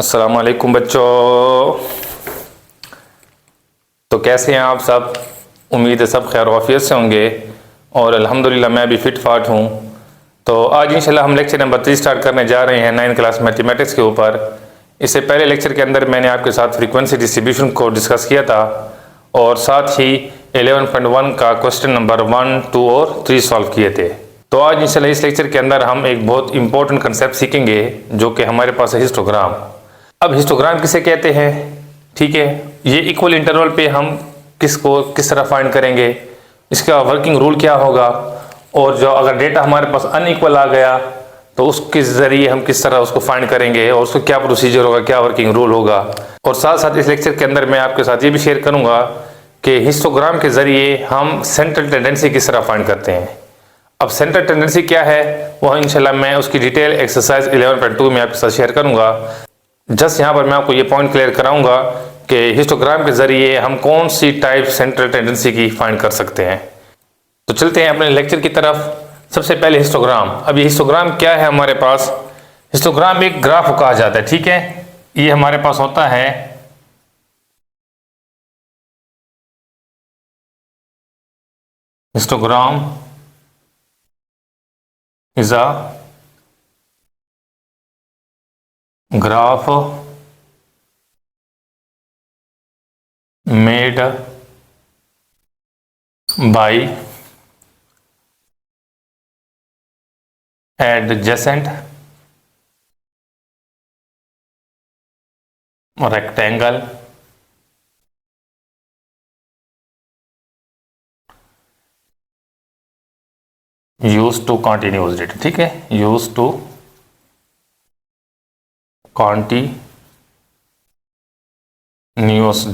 अस्सलाम वालेकुम बच्चों। तो कैसे हैं आप सब? उम्मीद है सब खैर वाफियत से होंगे और अल्हम्दुलिल्लाह मैं भी फिट फाट हूँ। तो आज इंशाल्लाह हम लेक्चर नंबर 3 स्टार्ट करने जा रहे हैं 9th क्लास मैथमेटिक्स के ऊपर। इससे पहले लेक्चर के अंदर मैंने आपके साथ फ्रीक्वेंसी डिस्ट्रीब्यूशन को डिस्कस किया था और साथ ही 11.1 का क्वेश्चन नंबर 1, 2 और 3 सॉल्व किए थे। तो आज इंशाल्लाह इस लेक्चर के अंदर हम एक बहुत इंपॉर्टेंट कंसेप्ट सीखेंगे जो कि हमारे पास है हिस्टोग्राम। अब हिस्टोग्राम किसे कहते हैं? ठीक है, ये इक्वल इंटरवल पे हम किस तरह फाइंड करेंगे, इसका वर्किंग रूल क्या होगा, और जो अगर डेटा हमारे पास अनइक्वल आ गया तो उसके ज़रिए हम किस तरह उसको फाइंड करेंगे और उसको क्या प्रोसीजर होगा, क्या वर्किंग रूल होगा। और साथ साथ इस लेक्चर के अंदर मैं आपके साथ ये भी शेयर करूँगा कि हिस्टोग्राम के ज़रिए हम सेंट्रल टेंडेंसी किस तरह फाइंड करते हैं। अब सेंट्रल टेंडेंसी क्या है वह इंशाल्लाह मैं उसकी डिटेल एक्सरसाइज 11.2 में आपके साथ शेयर करूँगा। जस्ट यहाँ पर मैं आपको ये पॉइंट क्लियर कराऊंगा कि हिस्टोग्राम के ज़रिए हम कौन सी टाइप सेंट्रल टेंडेंसी की फाइंड कर सकते हैं। तो चलते हैं अपने लेक्चर की तरफ। सबसे पहले हिस्टोग्राम। अब ये हिस्टोग्राम क्या है हमारे पास? हिस्टोग्राम एक ग्राफ को कहा जाता है। ठीक है, ये हमारे पास होता है histogram is a graph made by adjacent rectangle used to continuous data। ठीक है, used to continuous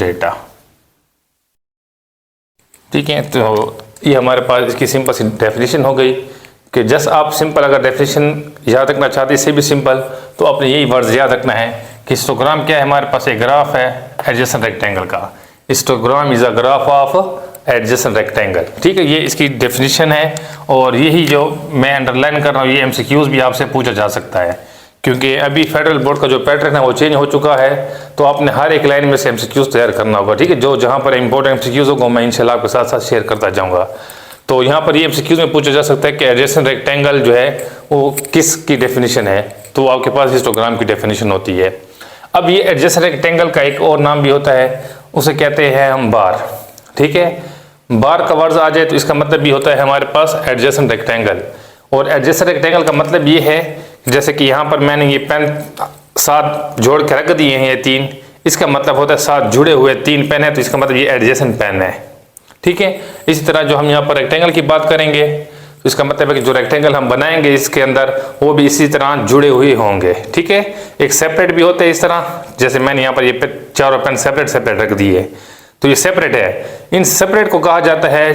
data। ठीक है, तो ये हमारे पास इसकी सिंपल सी डेफिनेशन हो गई कि जस्ट आप सिंपल अगर डेफिनेशन याद रखना चाहते हैं इससे भी सिंपल, तो आपने यही वर्ड्स याद रखना है कि हिस्टोग्राम क्या है। हमारे पास एक ग्राफ है एडजेसेंट रेक्टेंगल का। Histogram is a graph of adjacent rectangle. ठीक है, ये इसकी डेफिनेशन है और यही जो मैं अंडरलाइन कर रहा हूँ ये एमसीक्यूज भी आपसे पूछा जा सकता है, क्योंकि अभी फेडरल बोर्ड का जो पैटर्न है वो चेंज हो चुका है। तो आपने हर एक लाइन में से एमसीक्यूज तैयार करना होगा। ठीक है, जो जहाँ पर इंपॉर्टेंट एमसीक्यूज होगा मैं इंशाल्लाह आपके साथ साथ शेयर करता जाऊँगा। तो यहाँ पर ये एमसीक्यूज में पूछा जा सकता है कि एडजेसेंट रेक्टेंगल जो है वो किसकी डेफिनेशन है, तो आपके पास हिस्टोग्राम की डेफिनेशन होती है। अब ये एडजेसेंट रेक्टेंगल का एक और नाम भी होता है, उसे कहते हैं हम बार। ठीक है, बार का वर्ड आ जाए तो इसका मतलब भी होता है हमारे पास एडजेसेंट रेक्टेंगल। और एडजेसेंट रेक्टेंगल का मतलब ये है जैसे कि यहाँ पर मैंने ये पेन 7 जोड़ के रख दिए हैं, ये 3, इसका मतलब होता है 7 जुड़े हुए 3 पेन है, तो इसका मतलब ये एडजेसेंट पेन है। ठीक है, इसी तरह जो हम यहाँ पर रेक्टेंगल की बात करेंगे तो इसका मतलब है कि जो रेक्टेंगल हम बनाएंगे इसके अंदर वो भी इसी तरह जुड़े हुए होंगे। ठीक है, एक सेपरेट भी होते हैं इस तरह, जैसे मैंने यहाँ पर ये चारों पेन सेपरेट रख दिए तो ये सेपरेट है। इन सेपरेट को कहा जाता है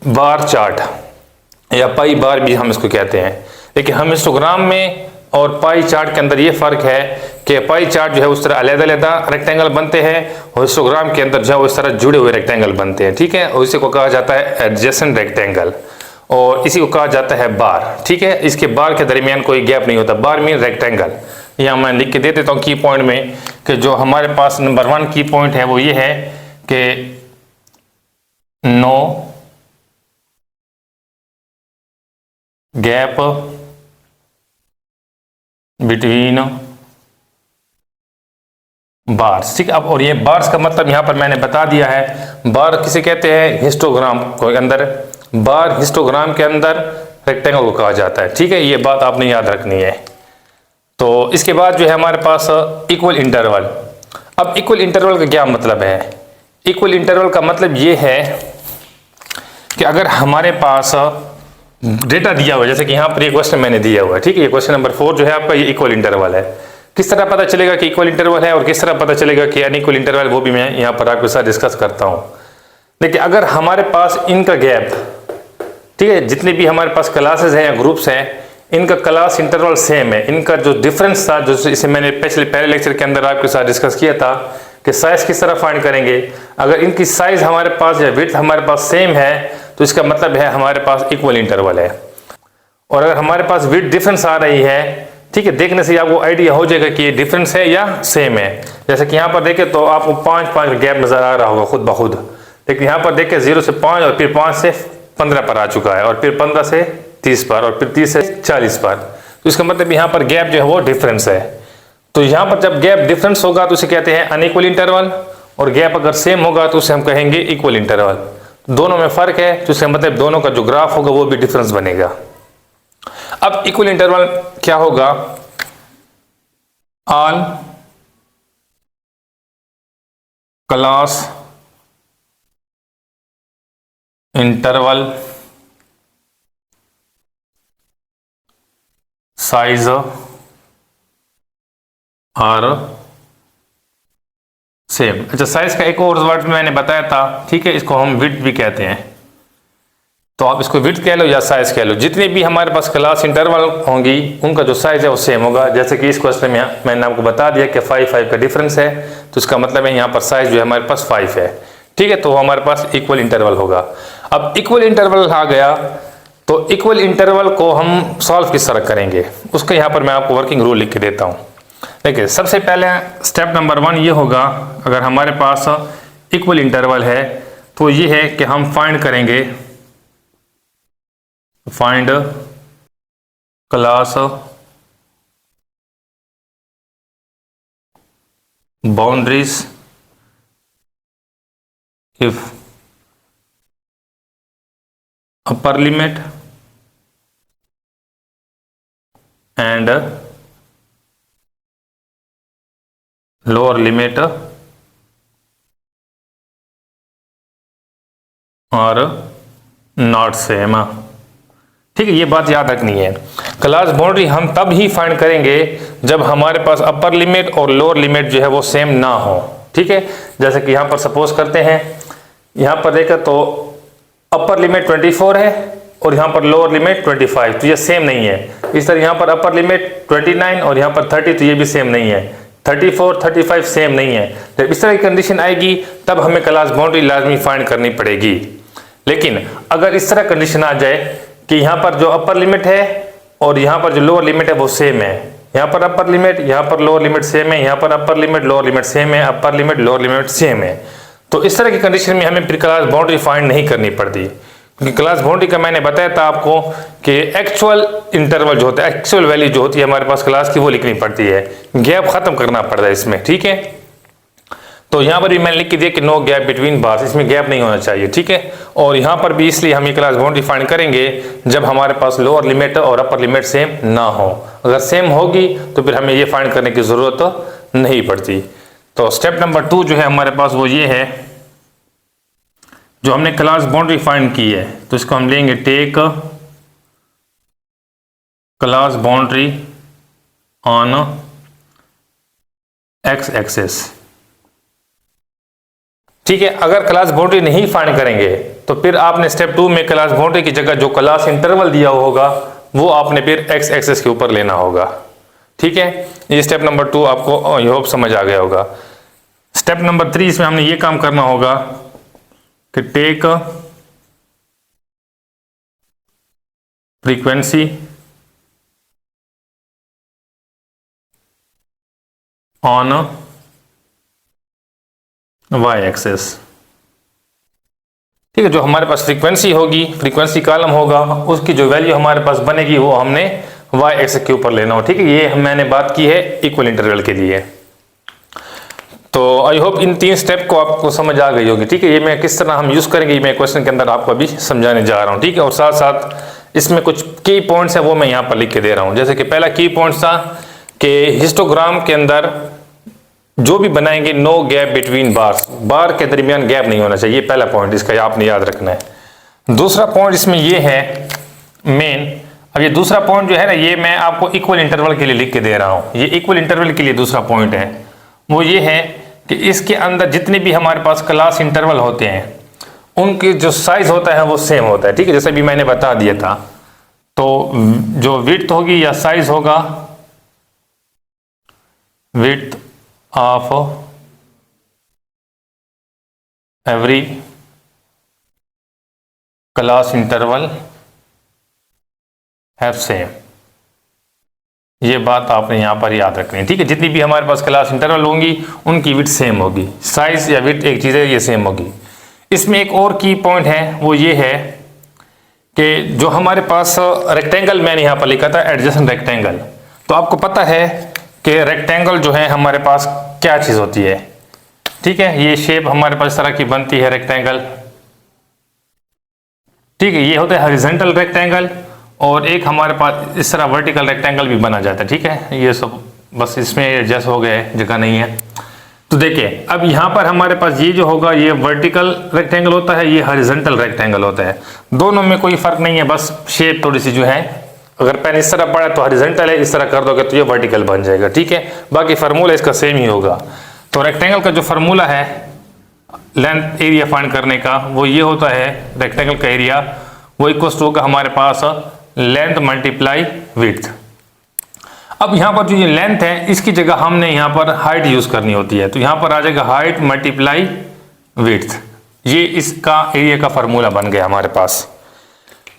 बार चार्ट या पाई बार भी हम इसको कहते हैं। लेकिन हम हिस्टोग्राम में और पाई चार्ट के अंदर ये फर्क है कि पाई चार्ट जो है उस तरह अलग-अलग रेक्टेंगल बनते हैं और हिस्टोग्राम के अंदर जो है उस तरह जुड़े हुए रेक्टेंगल बनते हैं। ठीक है, और इसी को कहा जाता है एडजेसेंट रेक्टेंगल और इसी को कहा जाता है बार। ठीक है, इसके बार के दरमियान कोई गैप नहीं होता। बार मीन रेक्टेंगल। यहाँ मैं लिख के दे देता हूँ की पॉइंट में कि जो हमारे पास नंबर 1 की पॉइंट है वो ये है कि नो गैप बिटवीन बार्स। ठीक है, अब और ये बार्स का मतलब यहां पर मैंने बता दिया है। बार किसे कहते हैं? हिस्टोग्राम के अंदर बार, हिस्टोग्राम के अंदर रेक्टेंगल को कहा जाता है। ठीक है, ये बात आपने याद रखनी है। तो इसके बाद जो है हमारे पास इक्वल इंटरवल। अब इक्वल इंटरवल का क्या मतलब है? इक्वल इंटरवल का मतलब ये है कि अगर हमारे पास डेटा दिया हुआ है, जैसे कि यहाँ पर ये क्वेश्चन मैंने दिया हुआ है। ठीक है, ये क्वेश्चन नंबर 4 जो है आपका ये इक्वल इंटरवल है। किस तरह पता चलेगा कि इक्वल इंटरवल है और किस तरह पता चलेगा कि अनइक्वल इंटरवल, वो भी मैं यहाँ पर आपके साथ डिस्कस करता हूँ। देखिए, अगर हमारे पास इनका गैप, ठीक है, जितने भी हमारे पास क्लासेस हैं या ग्रुप्स हैं, इनका क्लास इंटरवल सेम है, इनका जो डिफरेंस था, जो इसे मैंने पहले लेक्चर के अंदर आपके साथ डिस्कस किया था कि साइज किस तरह फाइंड करेंगे। अगर इनकी साइज हमारे पास या विड्थ हमारे पास सेम है तो इसका मतलब है हमारे पास इक्वल इंटरवल है। और अगर हमारे पास विड्थ डिफरेंस आ रही है ठीक है, देखने से आपको आइडिया हो जाएगा कि ये डिफरेंस है या सेम है। जैसे कि यहाँ पर देखें तो आपको 5 गैप नजर आ रहा होगा खुद ब खुद, लेकिन यहाँ पर देखें 0 से 5 और फिर 5 से 15 पर आ चुका है, और फिर 15 से 30 पर, और फिर 30 से 40 पर। तो इसका मतलब यहाँ पर गैप जो है वो डिफरेंस है। तो यहाँ पर जब गैप डिफरेंस होगा तो उसे कहते हैं अनइक्वल इंटरवल, और गैप अगर सेम होगा तो उसे हम कहेंगे इक्वल इंटरवल। दोनों में फर्क है, तो इसका मतलब दोनों का जो ग्राफ होगा वो भी डिफरेंस बनेगा। अब इक्वल इंटरवल क्या होगा? ऑल क्लास इंटरवल साइज और सेम। अच्छा, साइज का एक और वर्ड मैंने बताया था, ठीक है, इसको हम विड्थ भी कहते हैं। तो आप इसको विड्थ कह लो या साइज कह लो, जितनी भी हमारे पास क्लास इंटरवल होंगी उनका जो साइज है वो सेम होगा। जैसे कि इस क्वेश्चन में मैंने आपको बता दिया कि 5 का डिफरेंस है, तो इसका मतलब है यहाँ पर साइज जो है हमारे पास 5 है, ठीक है। तो हमारे पास इक्वल इंटरवल होगा। अब इक्वल इंटरवल आ गया, तो इक्वल इंटरवल को हम सॉल्व किस तरह करेंगे उसका यहाँ पर मैं आपको वर्किंग रूल लिख के देता हूँ। देखिए, सबसे पहले स्टेप नंबर 1 ये होगा, अगर हमारे पास इक्वल इंटरवल है तो ये है कि हम फाइंड करेंगे, find class boundaries if upper limit and lower limit और नॉट सेम। ठीक है, ये बात याद रखनी है। क्लास बाउंड्री हम तब ही फाइंड करेंगे जब हमारे पास अपर लिमिट और लोअर लिमिट जो है वो सेम ना हो, ठीक है। जैसे कि यहाँ पर सपोज करते हैं, यहाँ पर देखा तो अपर लिमिट 24 है और यहाँ पर लोअर लिमिट 25, तो ये सेम नहीं है। इस तरह यहाँ पर अपर लिमिट 29 और यहाँ पर 30, तो ये भी सेम नहीं है। 34, 35 सेम नहीं है। जब इस तरह की कंडीशन आएगी तब हमें क्लास बाउंड्री लाजमी फाइंड करनी पड़ेगी। लेकिन अगर इस तरह कंडीशन आ जाए कि यहाँ पर जो अपर लिमिट है और यहाँ पर जो लोअर लिमिट है वो सेम है, यहाँ पर अपर लिमिट, यहाँ पर लोअर लिमिट सेम है, यहाँ पर upper limit lower limit same है, upper limit lower limit same है, तो इस तरह की कंडीशन में हमें फिर क्लास बाउंड्री फाइंड नहीं करनी पड़ती। क्योंकि क्लास बाउंड्री का मैंने बताया था आपको कि एक्चुअल इंटरवल जो होता है, एक्चुअल वैल्यू जो होती है हमारे पास क्लास की, वो लिखनी पड़ती है, गैप खत्म करना पड़ता है इसमें, ठीक है। तो यहाँ पर भी मैंने लिख के दिया कि नो गैप बिटवीन बार्स, इसमें गैप नहीं होना चाहिए, ठीक है। और यहाँ पर भी इसलिए हम ये क्लास बाउंड्री फाइंड करेंगे जब हमारे पास लोअर लिमिट और अपर लिमिट सेम ना हो। अगर सेम होगी तो फिर हमें ये फाइंड करने की जरूरत नहीं पड़ती। तो स्टेप नंबर 2 जो है हमारे पास वो ये है, जो हमने क्लास बाउंड्री फाइंड की है तो इसको हम लेंगे take class boundary on X axis, ठीक है। अगर क्लास बाउंड्री नहीं फाइंड करेंगे तो फिर आपने स्टेप 2 में क्लास बाउंड्री की जगह जो क्लास इंटरवल दिया होगा वो आपने फिर एक्स एक्सेस के ऊपर लेना होगा, ठीक है। ये स्टेप नंबर 2 आपको आई होप समझ आ गया होगा। स्टेप नंबर 3 इसमें हमने ये काम करना होगा कि take frequency on Y axis, ठीक है। जो हमारे पास फ्रीक्वेंसी होगी, फ्रीक्वेंसी कॉलम होगा, उसकी जो वैल्यू हमारे पास बनेगी वो हमने वाई एक्सेस के ऊपर लेना हो, ठीक है। ये मैंने बात की है इक्वल इंटरवल के लिए। तो आई होप इन 3 स्टेप को आपको समझ आ गई होगी, ठीक है। ये मैं किस तरह हम यूज करेंगे मैं क्वेश्चन के अंदर आपको अभी समझाने जा रहा हूँ, ठीक है। और साथ साथ इसमें कुछ की पॉइंट्स है वो मैं यहाँ पर लिख के दे रहा हूँ। जैसे कि पहला की पॉइंट था कि हिस्टोग्राम के अंदर जो भी बनाएंगे नो गैप बिटवीन बार्स, बार के दरमियान गैप नहीं होना चाहिए, पहला पॉइंट इसका आपने याद रखना है। दूसरा पॉइंट इसमें ये है मेन, अब ये दूसरा पॉइंट जो है ना ये मैं आपको इक्वल इंटरवल के लिए लिख के दे रहा हूं। ये इक्वल इंटरवल के लिए दूसरा पॉइंट है, वो ये है कि इसके अंदर जितने भी हमारे पास क्लास इंटरवल होते हैं उनके जो साइज होता है वो सेम होता है, ठीक है। जैसे भी मैंने बता दिया था, तो जो विड्थ होगी या साइज होगा, width of every class interval have same, ये बात आपने यहाँ पर याद रखनी है, ठीक है। जितनी भी हमारे पास क्लास इंटरवल होंगी उनकी विड्थ सेम होगी, साइज या विड्थ एक चीज़ है, ये सेम होगी। इसमें एक और की पॉइंट है, वो ये है कि जो हमारे पास रेक्टेंगल मैंने यहाँ पर लिखा था एडजेसेंट रेक्टेंगल, तो आपको पता है कि रेक्टेंगल जो है हमारे पास क्या चीज़ होती है, ठीक है। ये शेप हमारे पास इस तरह की बनती है रेक्टेंगल, ठीक है। ये होता है हॉरिजॉन्टल रेक्टेंगल, और एक हमारे पास इस तरह वर्टिकल रेक्टेंगल भी बना जाता है, ठीक है। ये सब बस इसमें एडजस्ट हो गए, जगह नहीं है। तो देखिए अब यहाँ पर हमारे पास ये जो होगा ये वर्टिकल रेक्टेंगल होता है, ये हॉरिजॉन्टल रेक्टेंगल होता है। दोनों में कोई फर्क नहीं है, बस शेप थोड़ी सी जो है, अगर पेन इस तरह पड़ा तो हॉरिजॉन्टल है, इस तरह कर दोगे तो ये वर्टिकल बन जाएगा, ठीक है। बाकी फार्मूला इसका सेम ही होगा। तो रेक्टेंगल का जो फार्मूला है लेंथ एरिया फाइंड करने का, वो ये होता है, रेक्टेंगल का एरिया वो इक्वल टू होगा हमारे पास लेंथ मल्टीप्लाई विड्थ। अब यहाँ पर जो ये लेंथ है इसकी जगह हमने यहाँ पर हाइट यूज करनी होती है, तो यहाँ पर आ जाएगा हाइट मल्टीप्लाई विड्थ। ये इसका एरिया का फार्मूला बन गया हमारे पास,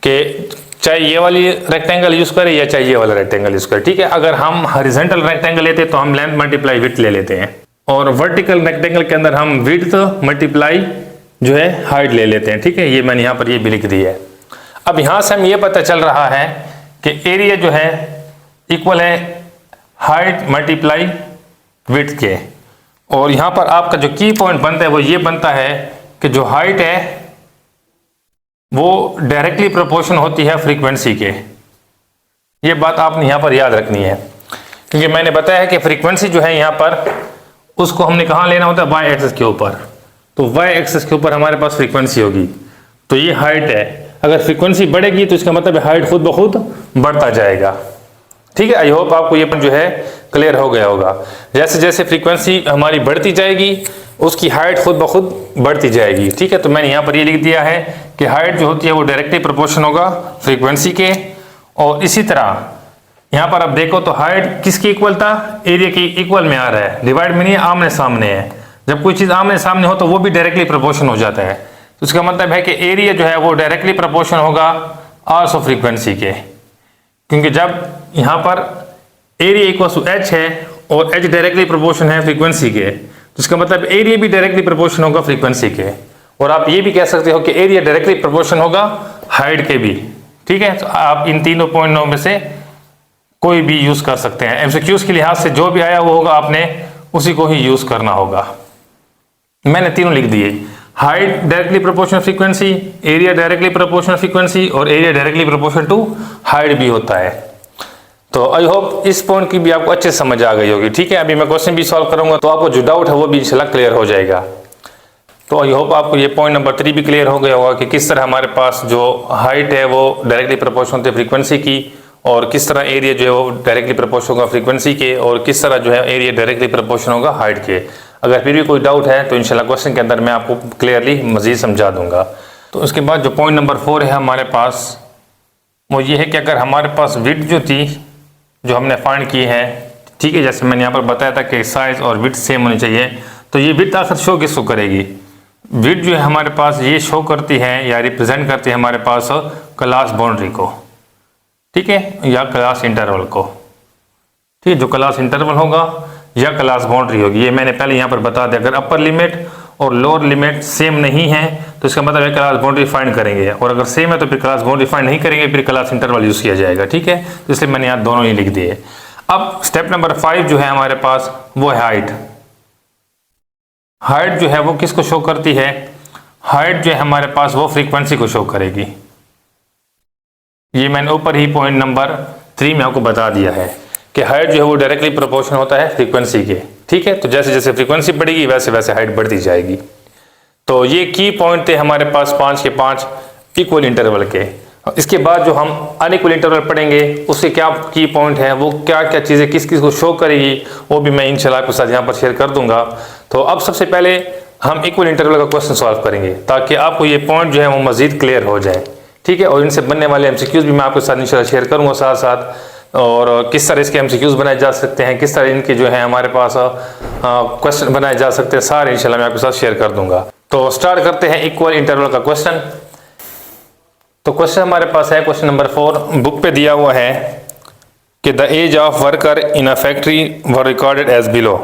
कि चाहे ये वाली रेक्टेंगल यूज करें या चाहे ये वाला रेक्टेंगल यूज करें, ठीक है। अगर हम हॉरिजॉन्टल रेक्टेंगल लेते तो हम लेंथ मल्टीप्लाई विड्थ ले लेते हैं, और वर्टिकल रेक्टेंगल के अंदर हम विड्थ मल्टीप्लाई जो है हाइट ले लेते हैं, ठीक है। ये मैंने यहाँ पर ये भी लिख दी है। अब यहाँ से हम ये पता चल रहा है कि एरिया जो है इक्वल है हाइट मल्टीप्लाई विड्थ के, और यहाँ पर आपका जो की पॉइंट बनता है वो ये बनता है कि जो हाइट है वो डायरेक्टली प्रोपोर्शन होती है फ्रीक्वेंसी के। ये बात आपने यहाँ पर याद रखनी है, क्योंकि मैंने बताया कि फ्रीक्वेंसी जो है यहाँ पर उसको हमने कहाँ लेना होता है, वाई एक्सिस के ऊपर। तो वाई एक्सिस के ऊपर हमारे पास फ्रीक्वेंसी होगी, तो ये हाइट है। अगर फ्रीक्वेंसी बढ़ेगी तो इसका मतलब हाइट खुद ब खुद बढ़ता जाएगा, ठीक है। आई होप आपको ये जो है क्लियर हो गया होगा। जैसे जैसे फ्रीक्वेंसी हमारी बढ़ती जाएगी उसकी हाइट खुद ब खुद बढ़ती जाएगी, ठीक है। तो मैंने यहाँ पर ये लिख दिया है कि हाइट जो होती है वो डायरेक्टली प्रोपोर्शन होगा फ्रीक्वेंसी के। और इसी तरह यहाँ पर आप देखो तो हाइट किसकी इक्वल था, एरिया की इक्वल में आ रहा है, डिवाइड में नहीं, आमने सामने है। जब कोई चीज़ आमने सामने हो तो वो भी डायरेक्टली प्रोपोर्शन हो जाता है, तो इसका मतलब है कि एरिया जो है वो डायरेक्टली प्रोपोर्शन होगा आल्सो फ्रीक्वेंसी के, क्योंकि जब यहाँ पर एरिया इक्वल टू एच है और एच डायरेक्टली प्रोपोर्शन है फ्रीक्वेंसी के, तो इसका मतलब एरिया भी डायरेक्टली प्रोपोर्शन होगा फ्रीक्वेंसी के। और आप ये भी कह सकते हो कि एरिया डायरेक्टली प्रोपोर्शन होगा हाइट के भी, ठीक है। तो आप इन तीनों पॉइंटों में से कोई भी यूज कर सकते हैं। एमसीक्यूज के लिहाज से जो भी आया वो होगा, आपने उसी को ही यूज करना होगा। मैंने तीनों लिख दिए, height directly proportional frequency, area directly proportional frequency, और area directly proportional to height भी होता है। तो आई होप इस पॉइंट की भी आपको अच्छे से समझ आ गई होगी, ठीक है। अभी मैं क्वेश्चन भी सॉल्व करूंगा तो आपको जो डाउट है वो भी इंशाल्लाह क्लियर हो जाएगा। तो आई होप आपको ये पॉइंट नंबर 3 भी क्लियर हो गया होगा कि किस तरह हमारे पास जो हाइट है वो डायरेक्टली प्रोपोर्शनल होती है फ्रीक्वेंसी की, और किस तरह एरिया जो है वो डायरेक्टली प्रोपोर्शनल होगा फ्रीक्वेंसी के, और किस तरह जो है एरिया डायरेक्टली प्रोपोर्शनल होगा हाइट के। अगर फिर भी कोई डाउट है तो इंशाल्लाह क्वेश्चन के अंदर मैं आपको क्लियरली मजीद समझा दूंगा। तो उसके बाद जो पॉइंट नंबर 4 है हमारे पास, वो ये है कि अगर हमारे पास विड्थ जो थी जो हमने फाइंड की है, ठीक है, जैसे मैंने यहाँ पर बताया था कि साइज और विड्थ सेम होनी चाहिए, तो ये विड्थ आखिर शो किसको करेगी? विड्थ जो है हमारे पास ये शो करती है या रिप्रेजेंट करती है हमारे पास क्लास बाउंड्री को, ठीक है, या क्लास इंटरवल को, ठीक है। जो क्लास इंटरवल होगा या क्लास बाउंड्री होगी, ये मैंने पहले यहाँ पर बता दिया। अगर अपर लिमिट और लोअर लिमिट सेम नहीं है तो इसका मतलब है क्लास बाउंड्री फाइंड करेंगे, और अगर सेम है तो फिर क्लास बाउंड्री फाइंड नहीं करेंगे, फिर क्लास इंटरवल यूज किया जाएगा, ठीक है। तो इसलिए मैंने यहाँ दोनों ही लिख दिए। अब स्टेप नंबर 5 जो है हमारे पास वो है हाइट। हाइट जो है वो किसको शो करती है? हाइट जो है हमारे पास वो फ्रीक्वेंसी को शो करेगी। ये मैंने ऊपर ही पॉइंट नंबर 3 में आपको बता दिया है कि हाइट जो है वो डायरेक्टली प्रोपोर्शनल होता है फ्रीक्वेंसी के, ठीक है। तो जैसे जैसे फ्रीक्वेंसी बढ़ेगी वैसे वैसे हाइट बढ़ती जाएगी। तो ये की पॉइंट थे हमारे पास 5 के 5 इक्वल इंटरवल के। इसके बाद जो हम अनइक्वल इंटरवल पढ़ेंगे उसके क्या की पॉइंट है, वो क्या क्या चीज़ें किस किस को शो करेगी, वो भी मैं इंशाल्लाह आपके साथ यहाँ पर शेयर कर दूंगा। तो अब सबसे पहले हम इक्वल इंटरवल का क्वेश्चन सॉल्व करेंगे ताकि आपको ये पॉइंट जो है वो मजीद क्लियर हो जाए, ठीक है। और इनसे बनने वाले एमसीक्यूज भी मैं आपके साथ इंशाल्लाह शेयर करूँगा साथ साथ, और किस तरह इसके एमसीक्यूज बनाए जा सकते हैं, किस तरह इनके जो है हमारे पास क्वेश्चन बनाए जा सकते हैं, सारे इंशाल्लाह मैं आपके साथ शेयर कर दूंगा। तो स्टार्ट करते हैं इक्वल इंटरवल का क्वेश्चन। तो क्वेश्चन हमारे पास है क्वेश्चन नंबर 4, बुक पे दिया हुआ है कि the age of worker in a factory were recorded as below.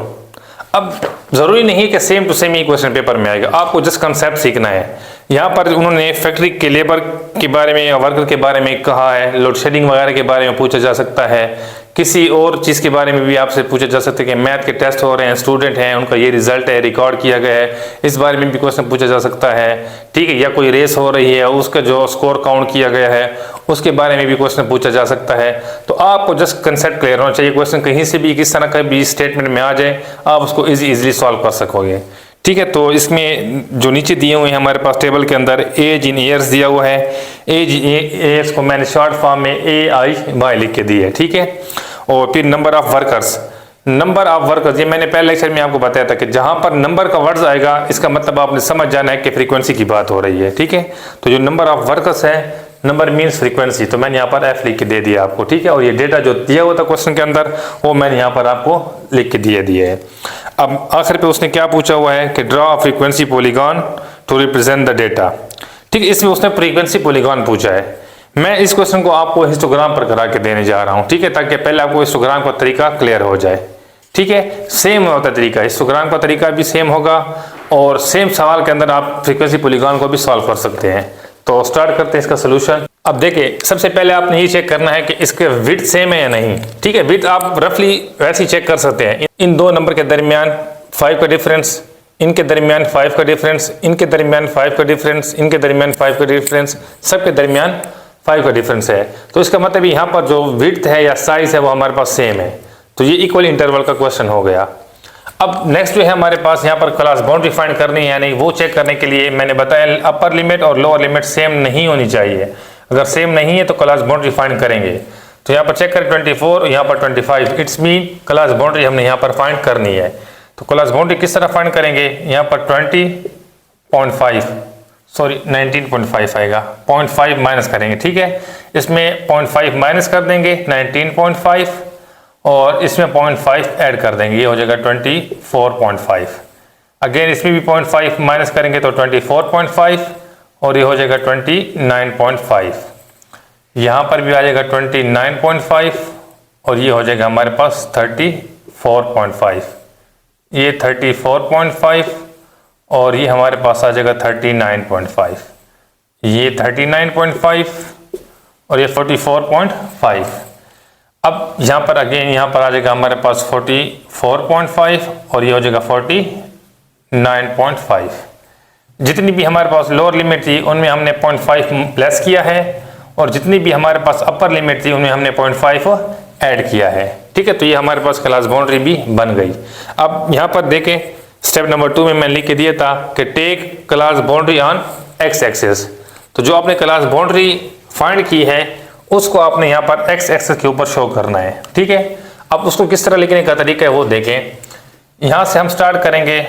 अब ज़रूरी नहीं है कि सेम टू सेम ही क्वेश्चन पेपर में आएगा, आपको जस्ट कंसेप्ट सीखना है। यहाँ पर उन्होंने फैक्ट्री के लेबर के बारे में या वर्कर के बारे में कहा है, लोड शेडिंग वगैरह के बारे में पूछा जा सकता है, किसी और चीज़ के बारे में भी आपसे पूछा जा सकता है कि मैथ के टेस्ट हो रहे हैं, स्टूडेंट हैं, उनका ये रिजल्ट है, रिकॉर्ड किया गया है, इस बारे में भी क्वेश्चन पूछा जा सकता है, ठीक है। या कोई रेस हो रही है, उसका जो स्कोर काउंट किया गया है उसके बारे में भी क्वेश्चन पूछा जा सकता है। तो आपको जस्ट कंसेप्ट क्लियर होना चाहिए, क्वेश्चन कहीं से भी किस तरह का भी स्टेटमेंट में आ जाए आप उसको इजीली सॉल्व कर सकोगे, ठीक है। तो इसमें जो नीचे दिए हुए हैं हमारे पास टेबल के अंदर एज इन ईयर्स दिया हुआ है, एज ईयर्स को मैंने शॉर्ट फॉर्म में AIY लिख के दिया है, ठीक है। और फिर number of workers, number of workers, ये मैंने पहले लेक्चर में आपको बताया था कि जहां पर नंबर का वर्ड्स आएगा इसका मतलब आपने समझ जाना है कि फ्रीक्वेंसी की बात हो रही है, ठीक है। तो जो नंबर ऑफ वर्कर्स है, नंबर मीन्स फ्रीक्वेंसी, तो मैंने यहाँ पर F लिख के दे दिया आपको, ठीक है। और ये डेटा जो दिया हुआ था क्वेश्चन के अंदर वो मैंने यहाँ पर आपको लिख के दिया है। अब आखिर पे उसने क्या पूछा हुआ है कि draw frequency polygon to represent the data, ठीक है। इसमें उसने फ्रीक्वेंसी पॉलीगॉन पूछा है। मैं इस क्वेश्चन को आपको हिस्टोग्राम पर करा के देने जा रहा हूँ, ठीक है, ताकि पहले आपको हिस्टोग्राम का तरीका क्लियर हो जाए, ठीक है। सेम होता है तरीका, हिस्टोग्राम का तरीका भी सेम होगा और सेम सवाल के अंदर आप फ्रीक्वेंसी पॉलीगॉन को भी सॉल्व कर सकते हैं। तो स्टार्ट करते हैं इसका सोल्यूशन। अब देखिए, सबसे पहले आपने ये चेक करना है कि इसके विड्थ सेम है या नहीं, ठीक है। विड्थ आप रफली वैसे ही चेक कर सकते हैं। इन दो नंबर के दरमियान 5 का डिफरेंस, इनके दरमियान 5 का डिफरेंस, इनके दरमियान 5 का डिफरेंस, इनके दरमियान 5 का डिफरेंस, सबके दरमियान 5 का डिफरेंस है। तो इसका मतलब यहाँ पर जो विड्थ है या साइज है वो हमारे पास सेम है। तो ये इक्वल इंटरवल का क्वेश्चन हो गया। अब नेक्स्ट जो है हमारे पास यहाँ पर क्लास बाउंड्री फाइंड करनी है या नहीं, वो चेक करने के लिए मैंने बताया अपर लिमिट और लोअर लिमिट सेम नहीं होनी चाहिए। अगर सेम नहीं है तो क्लास बाउंड्री फाइंड करेंगे। तो यहाँ पर चेक करें 24, यहाँ पर 25, इट्स मीन क्लास बाउंड्री हमने यहाँ पर फाइंड करनी है। तो क्लास बाउंड्री किस तरह फाइंड करेंगे, यहाँ पर 19.5 आएगा, 0.5 माइनस करेंगे, ठीक है। इसमें 0.5 माइनस कर देंगे 19.5 और इसमें 0.5 ऐड कर देंगे, ये हो जाएगा 24.5। अगेन इसमें भी 0.5 माइनस करेंगे तो 24.5 और ये हो जाएगा 29.5। यहाँ पर भी आ जाएगा 29.5 और ये हो जाएगा हमारे पास 34.5, ये 34.5 और ये हमारे पास आ जाएगा 39.5, ये 39.5 और ये 44.5। अब यहाँ पर अगेन यहाँ पर आ जाएगा हमारे पास 44.5 और ये हो जाएगा 49.5। जितनी भी हमारे पास लोअर लिमिट थी उनमें हमने 0.5 प्लस किया है और जितनी भी हमारे पास अपर लिमिट थी उनमें हमने 0.5 ऐड किया है, ठीक है। तो ये हमारे पास क्लास बाउंड्री भी बन गई। अब यहाँ पर देखें स्टेप नंबर 2 में मैंने लिख के दिया था कि take class boundary on X axis. तो जो आपने क्लास बाउंड्री फाइंड की है उसको आपने यहाँ पर एक्स एक्सिस के ऊपर शो करना है, ठीक है। अब उसको किस तरह लिखने का तरीका है वो देखें। यहाँ से हम स्टार्ट करेंगे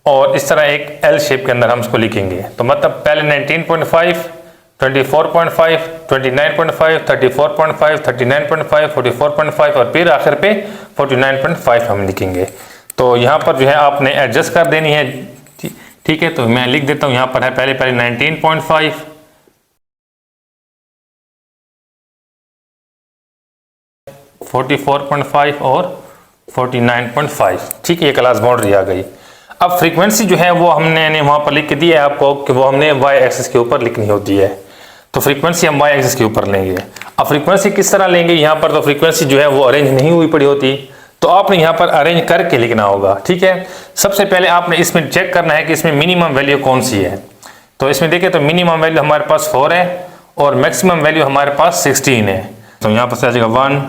और इस तरह एक एल शेप के अंदर हम उसको लिखेंगे। तो मतलब पहले 19.5, 24.5, 29.5, 34.5, 39.5, 44.5 और फिर आखिर पे 49.5 हम लिखेंगे। तो यहाँ पर जो है आपने एडजस्ट कर देनी है, ठीक है। तो मैं लिख देता हूँ, यहाँ पर है पहले 19.5, 44.5 और 49.5, ठीक है। ये क्लास बाउंड्री आ गई। अब फ्रीक्वेंसी जो है वो हमने वहाँ पर लिख के दिया है आपको कि वो हमने वाई एक्सिस के ऊपर लिखनी होती है। तो फ्रीक्वेंसी हम वाई एक्सिस के ऊपर लेंगे। अब फ्रीक्वेंसी किस तरह लेंगे, यहाँ पर तो फ्रीक्वेंसी जो है वो अरेंज नहीं हुई पड़ी होती, तो आपने यहाँ पर अरेंज करके लिखना होगा, ठीक है। सबसे पहले आपने इसमें चेक करना है कि इसमें मिनिमम वैल्यू कौन सी है। तो इसमें देखिए तो मिनिमम वैल्यू हमारे पास 4 है और मैक्सिमम वैल्यू हमारे पास 16 है। तो यहाँ पर आ जाएगा 1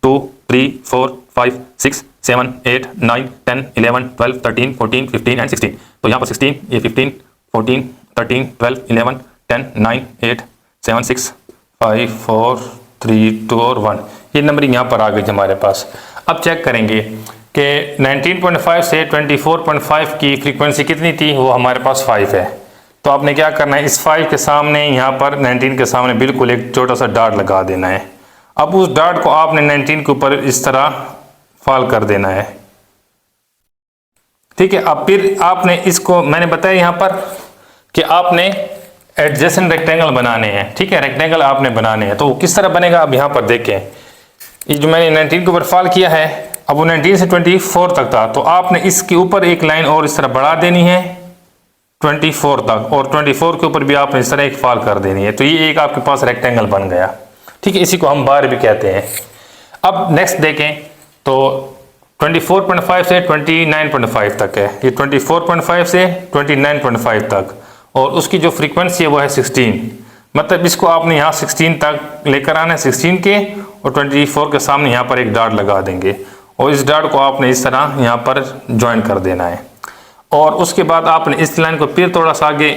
2 3 4 5 6 7 8 9 10 11 12 13 14 15 एंड 16। तो यहाँ पर 16, ये 15 14 13 12 11 10 9 8 7 6 5 4 3 2 और 1, ये नंबरिंग यहाँ पर आ गई हमारे पास। अब चेक करेंगे कि 19.5 से 24.5 की फ्रीक्वेंसी कितनी थी, वो हमारे पास 5 है। तो आपने क्या करना है, इस 5 के सामने यहाँ पर 19 के सामने बिल्कुल एक छोटा सा डॉट लगा देना है। अब उस डॉट को आपने 19 के ऊपर इस तरह फॉल कर देना है, ठीक है। अब फिर आपने इसको मैंने बताया यहाँ पर कि आपने एडजेसेंट रेक्टेंगल बनाने हैं, ठीक है। रेक्टेंगल आपने बनाने हैं, तो किस तरह बनेगा अब यहाँ पर देखें। ये जो मैंने 19 के ऊपर फॉल किया है, अब वो 19 से 24 तक था, तो आपने इसके ऊपर एक लाइन और इस तरह बढ़ा देनी है 24 तक, और 24 के ऊपर भी आपने इस तरह एक फॉल कर देनी है। तो ये एक आपके पास रेक्टेंगल बन गया, ठीक है। इसी को हम बार भी कहते हैं। अब नेक्स्ट देखें तो 24.5 से 29.5 तक है, ये 24.5 से 29.5 तक, और उसकी जो फ्रीक्वेंसी है वो है 16। मतलब इसको आपने यहाँ 16 तक लेकर आना है, 16 के और 24 के सामने यहाँ पर एक डॉट लगा देंगे, और इस डॉट को आपने इस तरह यहाँ पर ज्वाइन कर देना है। और उसके बाद आपने इस लाइन को फिर थोड़ा सा आगे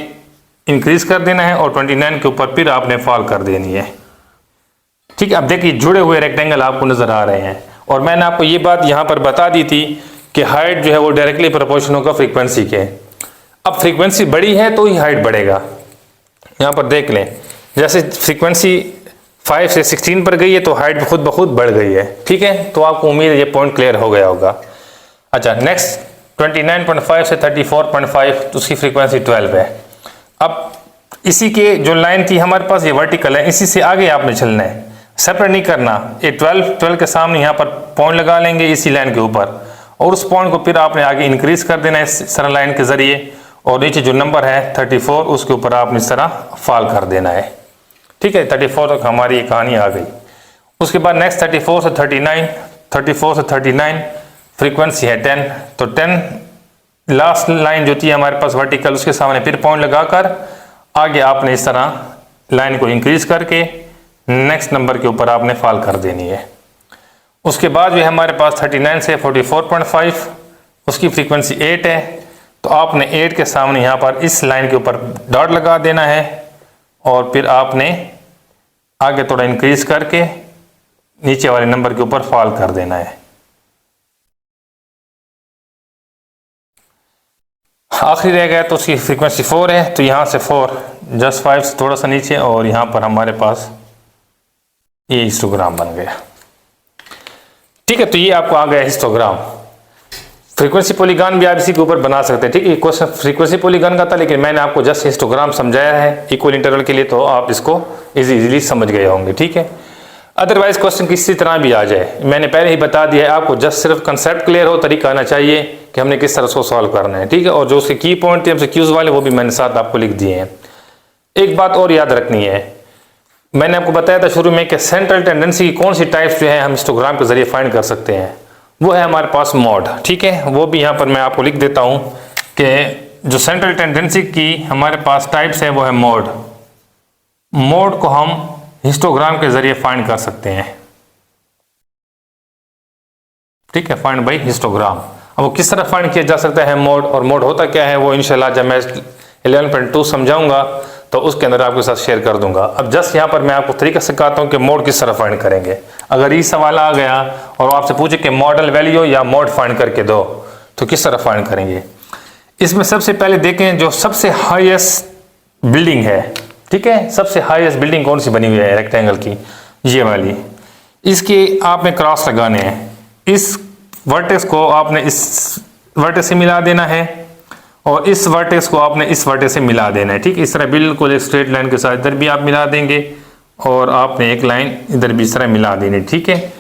इंक्रीज कर देना है, और 29 के ऊपर फिर आपने फॉल कर देनी है, ठीक है। अब देखिए जुड़े हुए रेक्टेंगल आपको नजर आ रहे हैं, और मैंने आपको ये बात यहाँ पर बता दी थी कि हाइट जो है वो डायरेक्टली प्रोपोर्शनल होगा फ्रीक्वेंसी के। अब फ्रीक्वेंसी बड़ी है तो ही हाइट बढ़ेगा। यहाँ पर देख लें, जैसे फ्रीक्वेंसी 5 से 16 पर गई है तो हाइट खुद ब खुद बढ़ गई है, ठीक है। तो आपको उम्मीद है ये पॉइंट क्लियर हो गया होगा। अच्छा, नेक्स्ट 29.5 से 34.5, तो उसकी फ्रीक्वेंसी 12 है। अब इसी के जो लाइन थी हमारे पास, ये वर्टिकल है, इसी से आगे आपने चलना है, सेपरेट नहीं करना। ये 12 के सामने यहाँ पर पॉइंट लगा लेंगे इसी लाइन के ऊपर, और उस पॉइंट को फिर आपने आगे इंक्रीज कर देना है इस सरल लाइन के जरिए, और नीचे जो नंबर है 34 उसके ऊपर आपने इस तरह फॉल कर देना है, ठीक है। 34 तक हमारी ये कहानी आ गई। उसके बाद नेक्स्ट 34 से 39, 34 से 39 फ्रीक्वेंसी है 10, तो 10 लास्ट लाइन जो थी हमारे पास वर्टिकल, उसके सामने फिर पॉइंट लगाकर आगे आपने इस तरह लाइन को इंक्रीज करके नेक्स्ट नंबर के ऊपर आपने फॉल कर देनी है। उसके बाद जो है हमारे पास 39 से 44.5, उसकी फ्रीक्वेंसी 8 है, तो आपने 8 के सामने यहाँ पर इस लाइन के ऊपर डॉट लगा देना है, और फिर आपने आगे थोड़ा इंक्रीज करके नीचे वाले नंबर के ऊपर फॉल कर देना है। आखिरी रह गया तो उसकी फ्रीक्वेंसी 4 है, तो यहाँ से 4 जस्ट 5 से थोड़ा सा नीचे, और यहाँ पर हमारे पास ये हिस्टोग्राम बन गया, ठीक है। तो ये आपको आ गया हिस्टोग्राम। फ्रीक्वेंसी पॉलीगॉन भी आप इसी के ऊपर बना सकते हैं, ठीक है। क्वेश्चन फ्रीक्वेंसी पॉलीगॉन का था, लेकिन मैंने आपको जस्ट हिस्टोग्राम समझाया है इक्वल इंटरवल के लिए, तो आप इसको इजीली समझ गए होंगे, ठीक है। अदरवाइज क्वेश्चन किसी तरह भी आ जाए, मैंने पहले ही बता दिया है आपको, जस्ट सिर्फ कंसेप्ट क्लियर हो, तरीका आना चाहिए कि हमने किस तरह उसको सॉल्व करना है, ठीक है। और जो उसके की पॉइंट थे हमसे क्यूज वाले, वो भी मैंने साथ आपको लिख दिए हैं। एक बात और याद रखनी है, मैंने आपको बताया था शुरू में कि सेंट्रल टेंडेंसी की कौन सी टाइप्स जो है हम हिस्टोग्राम के जरिए फाइंड कर सकते हैं, वो है हमारे पास मोड, ठीक है। वो भी यहाँ पर मैं आपको लिख देता हूँ कि जो सेंट्रल टेंडेंसी की हमारे पास टाइप्स है वो है मोड। मोड को हम हिस्टोग्राम के जरिए फाइंड कर सकते हैं, ठीक है, फाइंड बाय हिस्टोग्राम। अब वो किस तरह फाइंड किया जा सकता है मोड, और मोड होता क्या है वो इंशाल्लाह जब मैं 11.2 समझाऊंगा तो उसके अंदर आपके साथ शेयर कर दूंगा। अब जस्ट यहाँ पर मैं आपको तरीका सिखाता हूँ कि मोड किस तरह फाइंड करेंगे। अगर ये सवाल आ गया और आपसे पूछे कि मॉडल वैल्यू या मोड फाइंड करके दो, तो किस तरह फाइंड करेंगे। इसमें सबसे पहले देखें जो सबसे हाईएस्ट बिल्डिंग है, ठीक है, सबसे हाईएस्ट बिल्डिंग कौन सी बनी हुई है रेक्टेंगल की, ये वाली। इसके आपने क्रॉस लगाने हैं, इस वर्टेक्स को आपने इस वर्टेक्स से मिला देना है, और इस वर्टेक्स को आपने इस वर्टेक्स से मिला देना है, ठीक। इस तरह बिल्कुल एक स्ट्रेट लाइन के साथ इधर भी आप मिला देंगे, और आपने एक लाइन इधर भी इस तरह मिला देनी, ठीक है।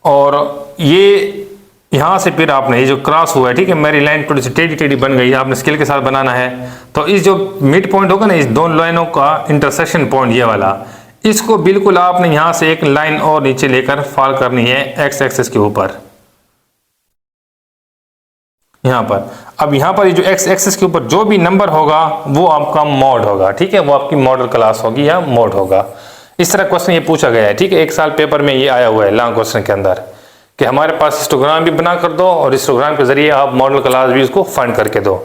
और ये यहाँ से फिर आपने ये जो क्रॉस हुआ है, ठीक है, मेरी लाइन थोड़ी सी टेढ़ी टेढ़ी बन गई है, आपने स्केल के साथ बनाना है। तो इस जो मिड पॉइंट होगा ना, इस दोनों लाइनों का इंटरसेक्शन पॉइंट ये वाला, इसको बिल्कुल आपने यहाँ से एक लाइन और नीचे लेकर फॉल करनी है एक्स एक्सिस के ऊपर, यहाँ पर। अब यहाँ पर जो एक्स एक्सिस के ऊपर जो भी नंबर होगा वो आपका मोड होगा, ठीक है, वो आपकी मॉडल क्लास होगी या मोड होगा। इस तरह क्वेश्चन ये पूछा गया है, ठीक है, एक साल पेपर में ये आया हुआ है लॉन्ग क्वेश्चन के अंदर कि हमारे पास हिस्टोग्राम भी बना कर दो और हिस्टोग्राम के जरिए आप मॉडल क्लास भी उसको फाइंड करके दो।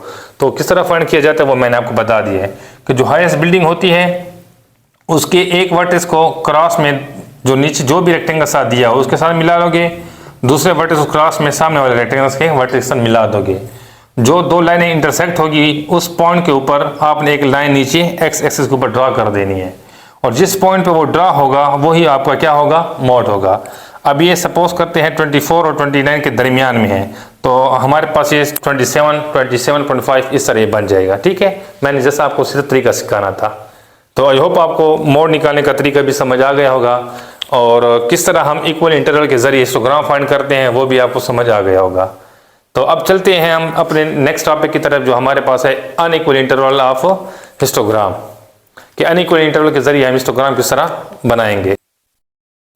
तो किस तरह फाइंड किया जाता है वो मैंने आपको बता दिया है कि जो हाईएस्ट बिल्डिंग होती है उसके एक वर्टेक्स को क्रॉस में जो नीचे जो भी रेक्टेंगल साथ दिया हो उसके साथ मिला लोगे, दूसरे वर्टेक्स को क्रॉस में सामने वाले रेक्टेंगल्स के वर्टेक्स साथ मिला दोगे। जो दो लाइनें इंटरसेक्ट होगी उस पॉइंट के ऊपर आपने एक लाइन नीचे एक्स एक्सिस के ऊपर ड्रा कर देनी है, और जिस पॉइंट पे वो ड्रा होगा वही आपका क्या होगा, मोड होगा। अब ये सपोज करते हैं 24 और 29 के दरमियान में है, तो हमारे पास ये 27, 27.5 इस तरह बन जाएगा, ठीक है। मैंने जैसा आपको सीधा तरीका सिखाना था। तो आई होप आपको मोड निकालने का तरीका भी समझ आ गया होगा। और किस तरह हम इक्वल इंटरवल के जरिए हिस्टोग्राम फाइंड करते हैं वो भी आपको समझ आ गया होगा। तो अब चलते हैं हम अपने नेक्स्ट टॉपिक की तरफ, जो हमारे पास है अनइक्वल इंटरवल ऑफ हिस्टोग्राम, कि अनइक्वल इंटरवल के जरिए हम हिस्टोग्राम किस तरह बनाएंगे।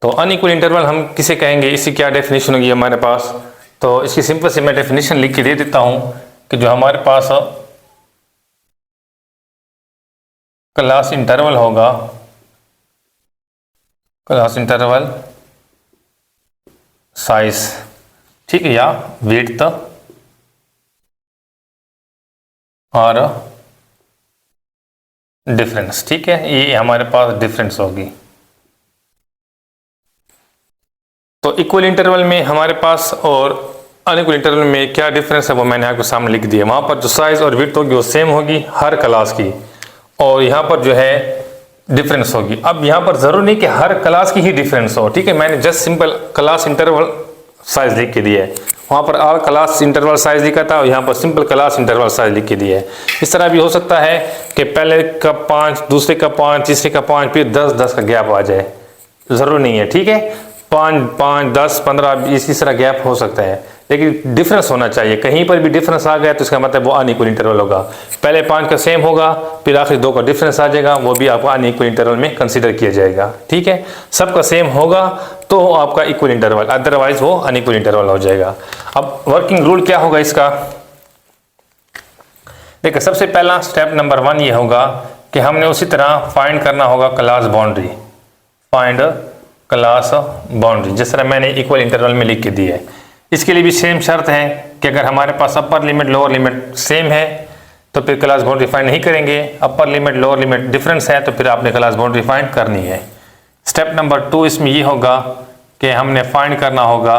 तो अनइक्वल इंटरवल हम किसे कहेंगे, इसकी क्या डेफिनेशन होगी हमारे पास। तो इसकी सिंपल से मैं डेफिनेशन लिख के दे देता हूं कि जो हमारे पास क्लास इंटरवल होगा, क्लास इंटरवल साइज, ठीक है, या विड्थ और डिफरेंस, ठीक है, ये हमारे पास डिफरेंस होगी। तो इक्वल इंटरवल में हमारे पास और अनइक्वल इंटरवल में क्या डिफरेंस है वो मैंने आपके सामने लिख दिया। वहां पर जो साइज और विड्थ होगी वो सेम होगी हर क्लास की, और यहाँ पर जो है डिफरेंस होगी। अब यहाँ पर जरूरी नहीं कि हर क्लास की ही डिफरेंस हो, ठीक है, मैंने just simple class interval size लिख के दिया है। वहाँ पर ऑल क्लास इंटरवल साइज लिखा था और यहाँ पर सिंपल क्लास इंटरवल साइज लिख के दिया है। इस तरह भी हो सकता है कि पहले का 5, दूसरे का 5, तीसरे का 5, फिर 10-10 का गैप आ जाए, जरूरी नहीं है, ठीक है, 5-5, 10, 15, 20 इस तरह गैप हो सकता है, लेकिन डिफरेंस होना चाहिए। कहीं पर भी डिफरेंस आ गया तो इसका मतलब वो अनइक्वल इंटरवल होगा। पहले 5 का सेम होगा, फिर आखिर 2 का डिफरेंस आ जाएगा, वो भी आपको अनइक्वल इंटरवल में कंसीडर किया जाएगा, ठीक है। सबका सेम होगा तो आपका इक्वल इंटरवल, अदरवाइज वो अनइक्वल इंटरवल हो जाएगा। अब वर्किंग रूल क्या होगा इसका, देखिए सबसे पहला स्टेप नंबर 1 ये होगा कि हमने उसी तरह फाइंड करना होगा class boundary, find class boundary, जिस तरह मैंने इक्वल इंटरवल में लिख के दी है। इसके लिए भी सेम शर्त है कि अगर हमारे पास upper limit lower limit same है तो फिर क्लास बाउंड्री फाइंड नहीं करेंगे, upper limit lower limit difference है तो फिर आपने क्लास बाउंड्री फाइंड करनी है। स्टेप नंबर 2 इसमें ये होगा कि हमने फाइंड करना होगा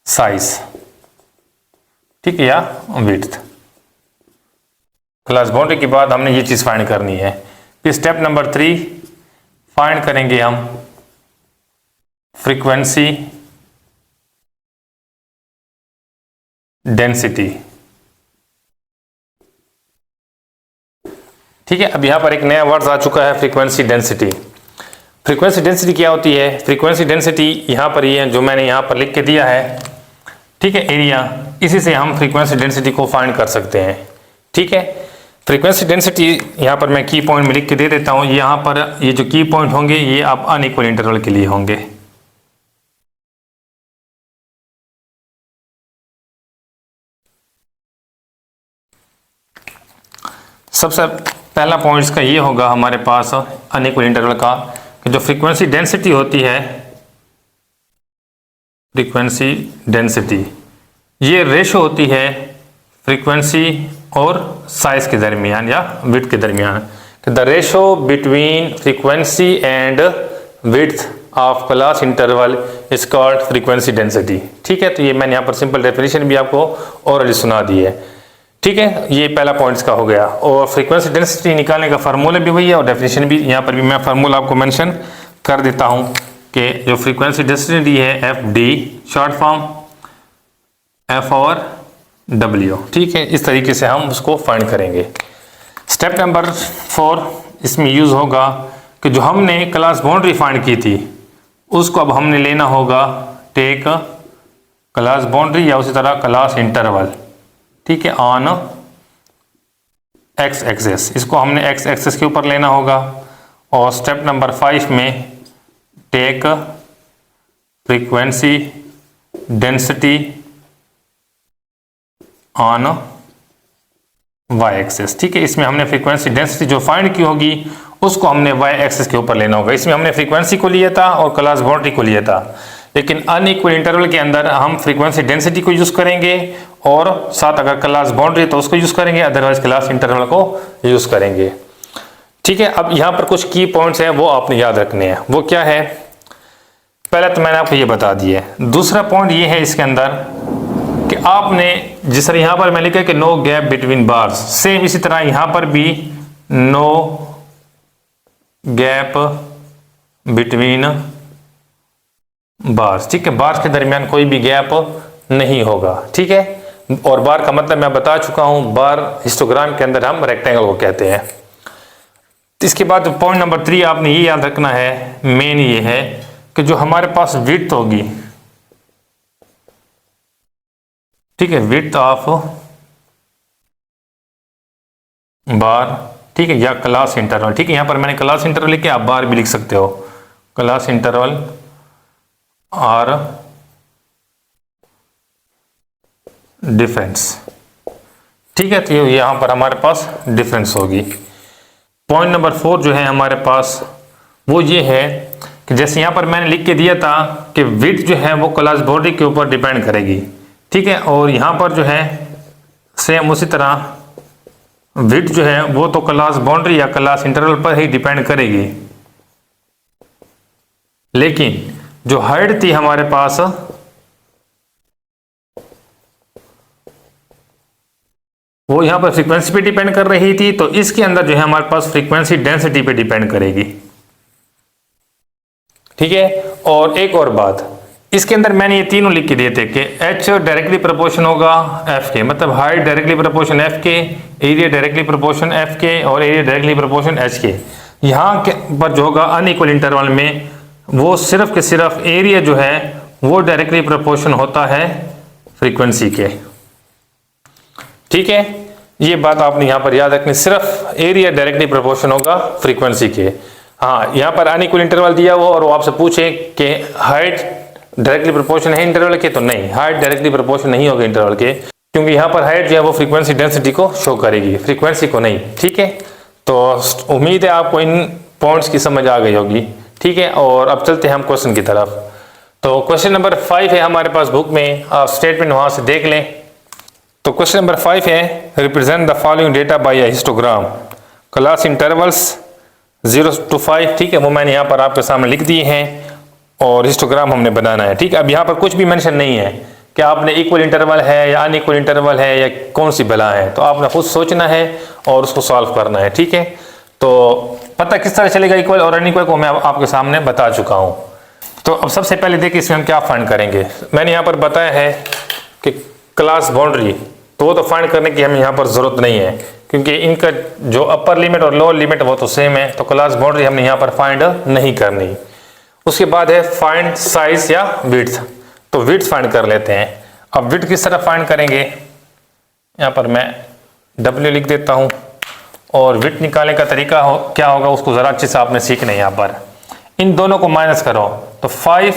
साइज, ठीक है, या विड्थ। क्लास बाउंड्री के बाद हमने ये चीज फाइंड करनी है। फिर स्टेप नंबर 3 फाइंड करेंगे हम फ्रीक्वेंसी डेंसिटी, ठीक है। अब यहां पर एक नया वर्ड आ चुका है, फ्रीक्वेंसी डेंसिटी। फ्रीक्वेंसी डेंसिटी क्या होती है, फ्रीक्वेंसी डेंसिटी यहां पर ये है जो मैंने यहां पर लिख के दिया है, ठीक है, एरिया, इसी से हम फ्रीक्वेंसी डेंसिटी को फाइंड कर सकते हैं, ठीक है। फ्रीक्वेंसी डेंसिटी यहाँ पर मैं की पॉइंट में लिख के दे देता हूँ। यहाँ पर ये जो की पॉइंट होंगे ये आप अनइक्वल इंटरवल के लिए होंगे। सबसे पहला पॉइंट इसका ये होगा हमारे पास अनइक्वल इंटरवल का कि जो फ्रीक्वेंसी डेंसिटी होती है, फ्रीक्वेंसी डेंसिटी ये रेशो होती है फ्रीक्वेंसी और साइज के दरमियान या विड्थ के दरमियान। The ratio between frequency and width of class interval is called frequency density, ठीक है। तो ये मैंने यहाँ पर सिंपल डेफिनेशन भी आपको ऑलरेडी सुना दी है, ठीक है। ये पहला पॉइंट इसका हो गया, और फ्रीक्वेंसी डेंसिटी निकालने का फार्मूला भी वही है और डेफिनेशन भी यहाँ पर भी मैं फार्मूला आपको मेंशन कर देता हूँ कि जो फ्रीक्वेंसी डेंसिटी है FD, शॉर्ट फॉर्म F और W, ठीक है। इस तरीके से हम उसको फाइंड करेंगे। स्टेप नंबर 4 इसमें यूज होगा कि जो हमने क्लास बाउंड्री फाइंड की थी उसको अब हमने लेना होगा टेक क्लास बाउंड्री या उसी तरह क्लास इंटरवल, ठीक है, ऑन एक्स एक्सेस, इसको हमने एक्स एक्सेस के ऊपर लेना होगा। और स्टेप नंबर 5 में take frequency density on Y axis, ठीक है। इसमें हमने फ्रीक्वेंसी डेंसिटी जो फाइंड की होगी उसको हमने वाई एक्सेस के ऊपर लेना होगा। इसमें हमने फ्रीक्वेंसी को लिया था और क्लास बाउंड्री को लिया था, लेकिन अनइक्वल इंटरवल के अंदर हम फ्रीक्वेंसी डेंसिटी को यूज करेंगे और साथ अगर क्लास बाउंड्री तो उसको यूज करेंगे, अदरवाइज क्लास इंटरवल को यूज करेंगे, ठीक है। अब यहाँ पर कुछ की पॉइंट्स हैं वो आपने याद रखने हैं। वो क्या है, पहले तो मैंने आपको ये बता दिया है। दूसरा पॉइंट ये है इसके अंदर कि आपने जिस तरह यहां पर मैं लिखा कि no gap between bars, same इसी तरह यहां पर भी नो गैप बिटवीन बार्स, ठीक है। बार्स के दरमियान कोई भी गैप नहीं होगा, ठीक है। और बार का मतलब मैं बता चुका हूं, बार हिस्टोग्राम के अंदर हम रेक्टेंगल को कहते हैं। इसके बाद पॉइंट नंबर 3 आपने ये याद रखना है, मेन ये है कि जो हमारे पास विड्थ होगी, ठीक है, विड्थ ऑफ बार, ठीक है, या क्लास इंटरवल, ठीक है, यहां पर मैंने क्लास इंटरवल लिखे, आप बार भी लिख सकते हो, क्लास इंटरवल और डिफरेंस, ठीक है। तो यहां पर हमारे पास डिफरेंस होगी। पॉइंट नंबर 4 जो है हमारे पास वो ये है कि जैसे यहां पर मैंने लिख के दिया था कि विड्थ जो है वो क्लास बाउंड्री के ऊपर डिपेंड करेगी, ठीक है, और यहां पर जो है सेम उसी तरह विड्थ जो है वो तो क्लास बाउंड्री या क्लास इंटरवल पर ही डिपेंड करेगी, लेकिन जो हाइट थी हमारे पास वो यहां पर फ्रीक्वेंसी पे डिपेंड कर रही थी, तो इसके अंदर जो है हमारे पास फ्रीक्वेंसी डेंसिटी पे डिपेंड करेगी, ठीक है। और एक और बात, इसके अंदर मैंने ये तीनों लिख के दिए थे कि H डायरेक्टली प्रोपोर्शन होगा F के, मतलब हाइट डायरेक्टली प्रोपोर्शन F के, एरिया डायरेक्टली प्रोपोर्शन F के और एरिया डायरेक्टली प्रोपोर्शन H के। यहाँ के पर जो होगा अनइक्वल इंटरवल में वो सिर्फ के सिर्फ एरिया जो है वो डायरेक्टली प्रोपोर्शन होता है फ्रीक्वेंसी के, ठीक है। ये बात आपने यहाँ पर याद रखनी, सिर्फ एरिया डायरेक्टली प्रोपोर्शन होगा फ्रीक्वेंसी के। हाँ, यहाँ पर अनइक्वल इंटरवल दिया हो और वो आपसे पूछे कि हाइट डायरेक्टली प्रोपोर्शन है इंटरवल के, तो नहीं, हाइट डायरेक्टली प्रोपोर्शन नहीं होगा इंटरवल के, क्योंकि यहाँ पर हाइट जो है वो फ्रीक्वेंसी डेंसिटी को शो करेगी, फ्रीक्वेंसी को नहीं, ठीक है। तो उम्मीद है आपको इन पॉइंट्स की समझ आ गई होगी, ठीक है। और अब चलते हैं हम क्वेश्चन की तरफ। तो क्वेश्चन नंबर 5 है हमारे पास बुक में, आप स्टेटमेंट वहां से देख लें। तो क्वेश्चन नंबर 5 है, represent the following data bye a histogram, class intervals 0 to 5, ठीक है, वो मैंने यहाँ पर आपके सामने लिख दिए हैं और हिस्टोग्राम हमने बनाना है, ठीक है। अब यहाँ पर कुछ भी मेंशन नहीं है कि आपने इक्वल इंटरवल है या अनइक्वल इंटरवल है या कौन सी बला है, तो आपने खुद सोचना है और उसको सॉल्व करना है, ठीक है। तो पता किस तरह चलेगा इक्वल और अनइक्वल को मैं आपके सामने बता चुका हूँ। तो अब सबसे पहले देखिए इसमें हम क्या फाइंड करेंगे। मैंने यहाँ पर बताया है कि क्लास बाउंड्री, तो वो तो फाइंड करने की हमें यहाँ पर जरूरत नहीं है, क्योंकि इनका जो अपर लिमिट और लोअर लिमिट वो तो सेम है, तो क्लास बाउंड्री हमने यहाँ पर फाइंड नहीं करनी। उसके बाद है फाइंड साइज या विड्थ, तो विड्थ फाइंड कर लेते हैं। अब विड्थ किस तरह फाइंड करेंगे, यहाँ पर मैं W लिख देता हूँ, और विड्थ निकालने का तरीका क्या होगा उसको ज़रा अच्छे से आपने सीखना है। यहाँ पर इन दोनों को माइनस करो, तो 5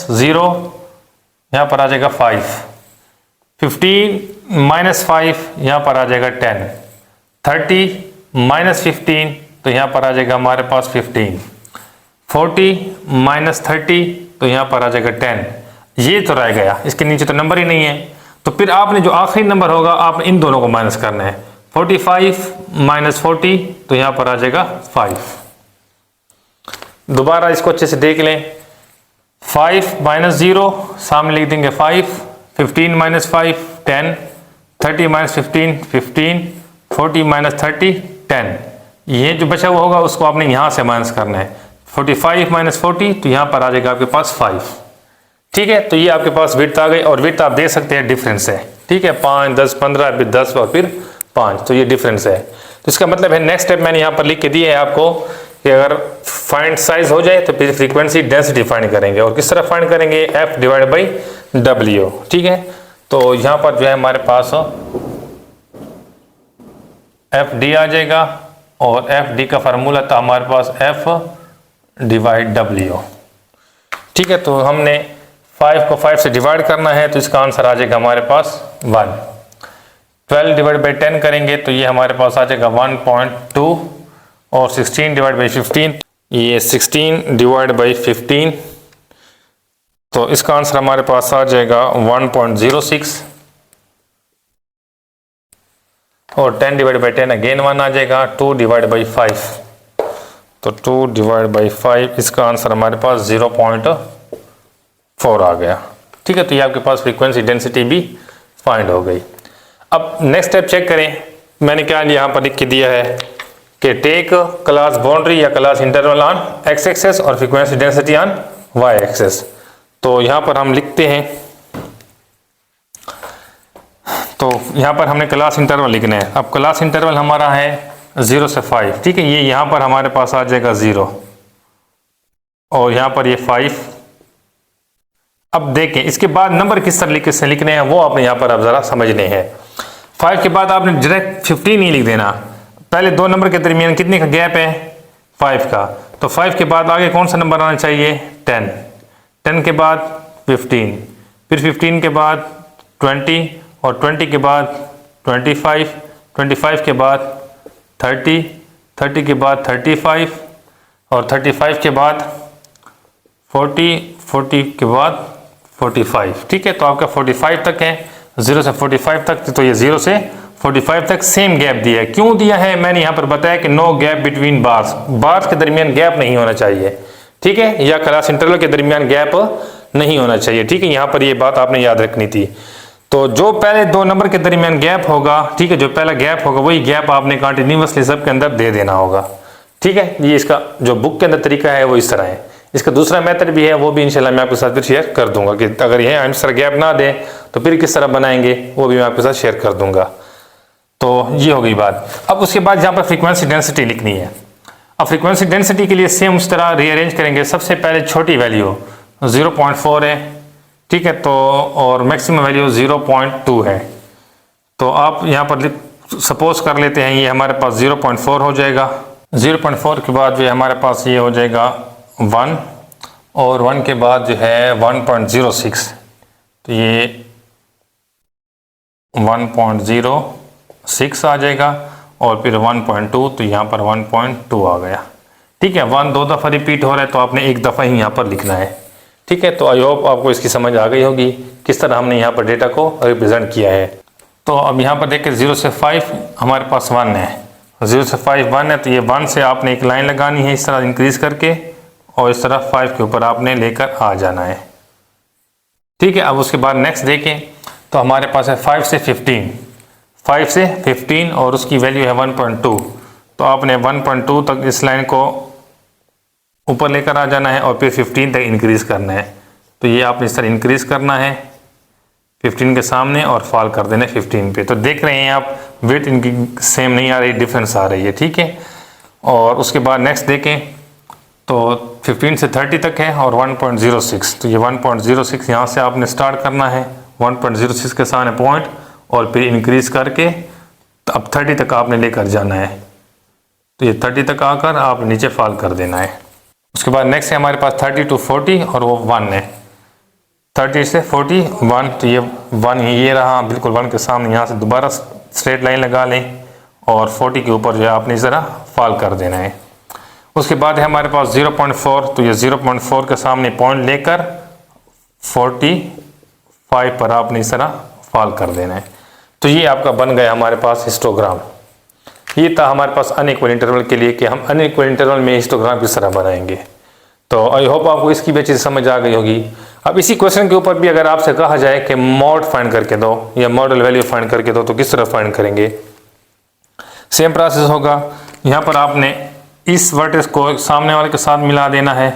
- 0 यहाँ पर आ जाएगा 5, 15 - 5 यहाँ पर आ जाएगा 10, 30 - 15 तो यहाँ पर आ जाएगा हमारे पास 15, 40 - 30 तो यहाँ पर आ जाएगा 10। ये तो रह गया, इसके नीचे तो नंबर ही नहीं है, तो फिर आपने जो आखिरी नंबर होगा आपने इन दोनों को माइनस करना है। 45 - 40 तो यहाँ पर आ जाएगा 5। दोबारा इसको अच्छे से देख लें, 5 - 0 सामने लिख देंगे 5, 15 - 5 10, 30 - 15 15, 40 - 30 10। ये जो बचा हुआ होगा उसको आपने यहाँ से माइनस करना है। 45 - 40 तो यहाँ पर आ जाएगा आपके पास 5, ठीक है। तो ये आपके पास विड्थ आ गई, और विड्थ आप देख सकते हैं डिफरेंस है, ठीक है, 5 10 15 फिर 10 और फिर 5, तो ये डिफरेंस है। तो इसका मतलब है नेक्स्ट स्टेप मैंने यहाँ पर लिख के दिए है आपको कि अगर फाइंड साइज हो जाए तो फिर फ्रीक्वेंसी डेंसिटी फाइंड करेंगे, और किस तरह फाइंड करेंगे, F/W, ठीक है। तो यहाँ पर जो है हमारे पास FD आ जाएगा, और FD का फार्मूला था हमारे पास F/W, ठीक है। तो हमने 5 को 5 से डिवाइड करना है, तो इसका आंसर आ जाएगा हमारे पास 1। 12 / 10 करेंगे तो ये हमारे पास आ जाएगा 1.2, और 16 / 15 ये 16 / 15, तो इसका आंसर हमारे पास आ जाएगा 1.06, और 10 / 10 अगेन 1 आ जाएगा, 2 / 5 तो 2 / 5 इसका आंसर हमारे पास 0.4 आ गया, ठीक है। तो ये आपके पास फ्रीक्वेंसी डेंसिटी भी फाइंड हो गई। अब नेक्स्ट स्टेप चेक करें, मैंने क्या यहाँ पर लिख के दिया है कि टेक क्लास बाउंड्री या class interval on x axis और frequency density on y axis. तो यहाँ पर हम लिखते हैं, तो यहाँ पर हमने क्लास इंटरवल लिखना है। अब क्लास इंटरवल हमारा है 0 से 5, ठीक है। ये यहाँ पर हमारे पास आ जाएगा 0 और यहाँ पर ये 5। अब देखें इसके बाद नंबर किस तरह से लिखने हैं वो आपने यहाँ पर अब ज़रा समझने हैं। 5 के बाद आपने डायरेक्ट 15 नहीं लिख देना, पहले दो नंबर के दरमियान कितने का गैप है, 5 का। तो 5 के बाद आगे कौन सा नंबर आना चाहिए, 10। 10 के बाद 15, फिर 15 के बाद 20 और 20 के बाद 25, 25 के बाद 30, 30 के बाद 35 और 35 के बाद 40, 40 के बाद 45, ठीक है। तो आपका 45 तक है, 0 से 45 तक। तो ये 0 से 45 तक सेम गैप दिया है। क्यों दिया है मैंने यहाँ पर बताया कि no gap between bars, bars के दरमियान गैप नहीं होना चाहिए, ठीक है, या क्लास इंटरवल के दरमियान गैप नहीं होना चाहिए, ठीक है। यहाँ पर ये बात आपने याद रखनी थी। तो जो पहले दो नंबर के दरमियान गैप होगा, ठीक है, जो पहला गैप होगा वही गैप आपने कंटिन्यूअसली सब के अंदर दे देना होगा, ठीक है। ये इसका जो बुक के अंदर तरीका है वो इस तरह है। इसका दूसरा मेथड भी है, वो भी इंशाल्लाह मैं आपके साथ फिर शेयर कर दूंगा कि अगर ये आंसर गैप ना दे तो फिर किस तरह बनाएंगे, वो भी मैं आपके साथ शेयर कर दूंगा। तो ये हो गई बात। अब उसके बाद यहाँ पर फ्रीक्वेंसी डेंसिटी लिखनी है। अब फ्रीक्वेंसी डेंसिटी के लिए सेम उस तरह रीअरेंज करेंगे। सबसे पहले छोटी वैल्यू 0.4 है, ठीक है, तो और मैक्सिमम वैल्यू 0.2 है। तो आप यहाँ पर सपोज कर लेते हैं ये हमारे पास 0.4 हो जाएगा। 0.4 के बाद जो हमारे पास ये हो जाएगा 1 और 1 के बाद जो है 1.06, तो ये 1.06 आ जाएगा और फिर 1.2, तो यहाँ पर 1.2 आ गया, ठीक है। 1 दो दफ़ा रिपीट हो रहा है तो आपने एक दफ़ा ही यहाँ पर लिखना है, ठीक है। तो आई होप आपको इसकी समझ आ गई होगी किस तरह हमने यहाँ पर डेटा को रिप्रेजेंट किया है। तो अब यहाँ पर देखिए 0 से 5 हमारे पास 1 है, 0 से 5 1 है, तो ये 1 से आपने एक लाइन लगानी है इस तरह इंक्रीज करके और इस तरह 5 के ऊपर आपने लेकर आ जाना है, ठीक है। अब उसके बाद नेक्स्ट देखें तो हमारे पास है 5 से 15, 5 से 15 और उसकी वैल्यू है 1.2। तो आपने 1.2 तक इस लाइन को ऊपर लेकर आ जाना है और फिर 15 तक इंक्रीज करना है। तो ये आपने इस तरह इंक्रीज करना है 15 के सामने और फॉल कर देना है 15 पे। तो देख रहे हैं आप वेट इनकी सेम नहीं आ रही, डिफरेंस आ रही है, ठीक है। और उसके बाद नेक्स्ट देखें तो 15 से 30 तक है और 1.06, तो ये 1.06 यहाँ से आपने स्टार्ट करना है, 1.06 के सामने पॉइंट और फिर इंक्रीज करके अब 30 तक आपने लेकर जाना है। तो ये 30 तक आकर आप नीचे फॉल कर देना है। उसके बाद नेक्स्ट है हमारे पास 30 to 40 और वो 1 है, 30 से 40 1, तो ये 1 ये रहा बिल्कुल 1 के सामने, यहाँ से दोबारा स्ट्रेट लाइन लगा लें और 40 के ऊपर जो है आपने इस तरह फॉल कर देना है। उसके बाद है हमारे पास 0.4, तो ये 0.4 के सामने पॉइंट लेकर 45 पर आपने इस तरह फॉल कर देना है। तो ये आपका बन गया हमारे पास हिस्टोग्राम। ये था हमारे पास अनइक्वल इंटरवल के लिए कि हम अनइक्वल इंटरवल में हिस्टोग्राम किस तरह बनाएंगे। तो आई होप आपको इसकी भी अच्छी से समझ आ गई होगी। अब इसी क्वेश्चन के ऊपर भी अगर आपसे कहा जाए कि मॉड फाइंड करके दो या मॉडल वैल्यू फाइंड करके दो तो किस तरह फाइंड करेंगे, सेम प्रोसेस होगा। यहाँ पर आपने इस वर्टेक्स को सामने वाले के साथ मिला देना है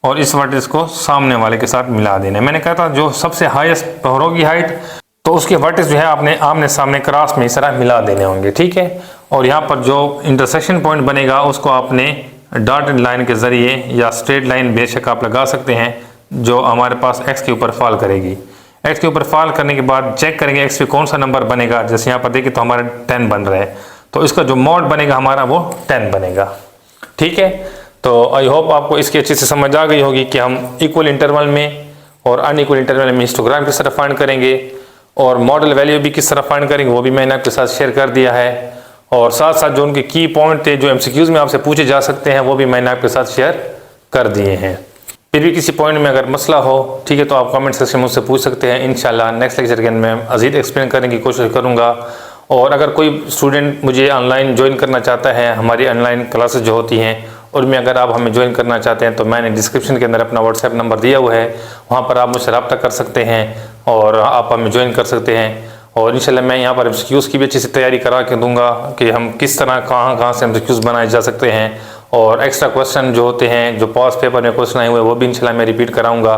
और इस वर्टेक्स को सामने वाले के साथ मिला देना है। मैंने कहा था जो सबसे हाईएस्ट होगी हाइट तो उसके वर्टेक्स जो है आपने आमने सामने क्रॉस में इस तरह मिला देने होंगे, ठीक है। और यहाँ पर जो इंटरसेक्शन पॉइंट बनेगा उसको आपने डॉटेड लाइन के ज़रिए या स्ट्रेट लाइन बेशक आप लगा सकते हैं जो हमारे पास एक्स के ऊपर फॉल करेगी। एक्स के ऊपर फॉल करने के बाद चेक करेंगे एक्स पे कौन सा नंबर बनेगा। जैसे यहाँ पर देखिए तो हमारा 10 बन रहा है, तो इसका जो मॉड बनेगा हमारा वो 10 बनेगा, ठीक है। तो आई होप आपको इसकी अच्छी से समझ आ गई होगी कि हम इक्वल इंटरवल में और अनइक्वल इंटरवल में हिस्टोग्राम किस तरह फाइंड करेंगे और मॉडल वैल्यू भी किस तरह फाइंड करेंगे वो भी मैंने आपके साथ शेयर कर दिया है। और साथ साथ जो उनके की पॉइंट थे जो एमसीक्यूज में आपसे पूछे जा सकते हैं वो भी मैंने आपके साथ शेयर कर दिए हैं। फिर भी किसी पॉइंट में अगर मसला हो, ठीक है, तो आप कमेंट सेक्शन में मुझसे पूछ सकते हैं। इंशाल्लाह नेक्स्ट लेक्चर के अंदर मैं मज़ीद एक्सप्लेन करने की कोशिश करूँगा। और अगर कोई स्टूडेंट मुझे ऑनलाइन ज्वाइन करना चाहता है, हमारी ऑनलाइन क्लासेस जो होती हैं उनमें अगर आप हमें ज्वाइन करना चाहते हैं तो मैंने डिस्क्रिप्शन के अंदर अपना व्हाट्सएप नंबर दिया हुआ है, वहाँ पर आप मुझसे रब्ता कर सकते हैं और आप हमें ज्वाइन कर सकते हैं। और इंशाल्लाह मैं यहाँ पर एमसीक्यूज़ की भी अच्छी से तैयारी करा के दूंगा कि हम किस तरह कहाँ से एमसीक्यूज़ बनाए जा सकते हैं और एक्स्ट्रा क्वेश्चन जो होते हैं जो पास पेपर में क्वेश्चन आए हुए वो भी इंशाल्लाह मैं रिपीट कराऊंगा।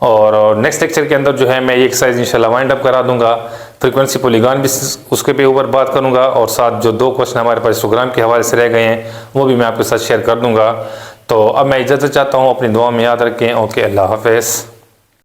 और नेक्स्ट लेक्चर के अंदर जो है मैं ये एक्सरसाइज इंशाल्लाह वाइंड अप करा दूंगा। फ्रीक्वेंसी पॉलीगॉन भी उसके पे ऊपर बात करूंगा और साथ जो 2 क्वेश्चन हमारे पास हिस्टोग्राम के हवाले से रह गए हैं वो भी मैं आपके साथ शेयर कर दूंगा। तो अब मैं इजाज़त चाहता हूँ, अपनी दुआ में याद रखें। ओके, अल्लाह हाफ़िज़।